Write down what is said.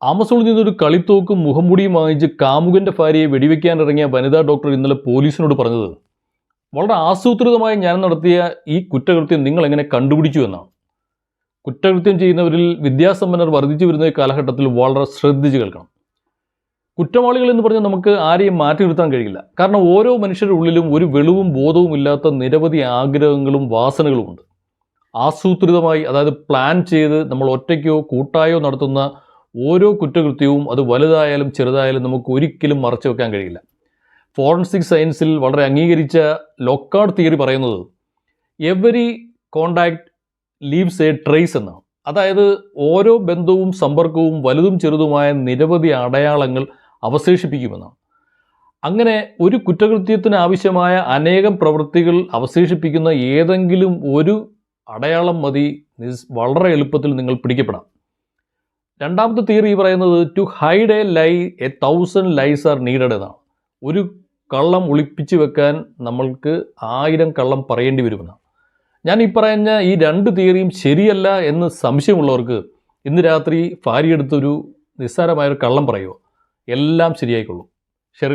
ആമസോണിൽ നിന്നൊരു കളിത്തോക്കും മുഖംമൂടിയും വാങ്ങിച്ച് കാമുകന്റെ ഭാര്യയെ വെടിവെക്കാനിറങ്ങിയ വനിതാ ഡോക്ടർ ഇന്നലെ പോലീസിനോട് പറഞ്ഞത് വളരെ ആസൂത്രിതമായി ഞാൻ നടത്തിയ ഈ കുറ്റകൃത്യം നിങ്ങൾ എങ്ങനെ കണ്ടുപിടിച്ചു എന്നാണ്. കുറ്റകൃത്യം ചെയ്യുന്നവരിൽ വിദ്യാസമ്പന്നർ വർദ്ധിച്ചു വരുന്ന ഈ കാലഘട്ടത്തിൽ വളരെ ശ്രദ്ധിച്ച് കേൾക്കണം. കുറ്റവാളികൾ എന്ന് പറഞ്ഞാൽ നമുക്ക് ആരെയും മാറ്റി നിർത്താൻ കഴിയില്ല. കാരണം ഓരോ മനുഷ്യരുടെ ഉള്ളിലും ഒരു വെളിവും ബോധവും ഇല്ലാത്ത നിരവധി ആഗ്രഹങ്ങളും വാസനകളുമുണ്ട്. ആസൂത്രിതമായി, അതായത് പ്ലാൻ ചെയ്ത് നമ്മൾ ഒറ്റയ്ക്കോ കൂട്ടായോ നടത്തുന്ന ഓരോ കുറ്റകൃത്യവും അത് വലുതായാലും ചെറുതായാലും നമുക്ക് ഒരിക്കലും മറച്ചു വെക്കാൻ കഴിയില്ല. ഫോറൻസിക് സയൻസിൽ വളരെ അംഗീകരിച്ച ലോക്കാർഡ് തിയറി പറയുന്നത് every contact leaves A trace എന്നാണ്. അതായത് ഓരോ ബന്ധവും സമ്പർക്കവും വലുതും ചെറുതുമായ നിരവധി അടയാളങ്ങൾ അവശേഷിപ്പിക്കുമെന്നാണ്. അങ്ങനെ ഒരു കുറ്റകൃത്യത്തിന് ആവശ്യമായ അനേകം പ്രവൃത്തികൾ അവശേഷിപ്പിക്കുന്ന ഏതെങ്കിലും ഒരു അടയാളം മതി വളരെ എളുപ്പത്തിൽ നിങ്ങൾ പിടിക്കപ്പെടാം. രണ്ടാമത്തെ തിയറി പറയുന്നത് to hide a lie 1000 lies are needed എന്നാണ്. ഒരു കള്ളം ഒളിപ്പിച്ച് വെക്കാൻ നമ്മൾക്ക് 1000 കള്ളം പറയേണ്ടി വരുമെന്നാണ്. ഞാൻ ഈ പറഞ്ഞ ഈ രണ്ട് തിയറിയും ശരിയല്ല എന്ന് സംശയമുള്ളവർക്ക് ഇന്ന് രാത്രി ഭാര്യയെടുത്തൊരു നിസ്സാരമായൊരു കള്ളം പറയുമോ, എല്ലാം ശരിയായിക്കൊള്ളും.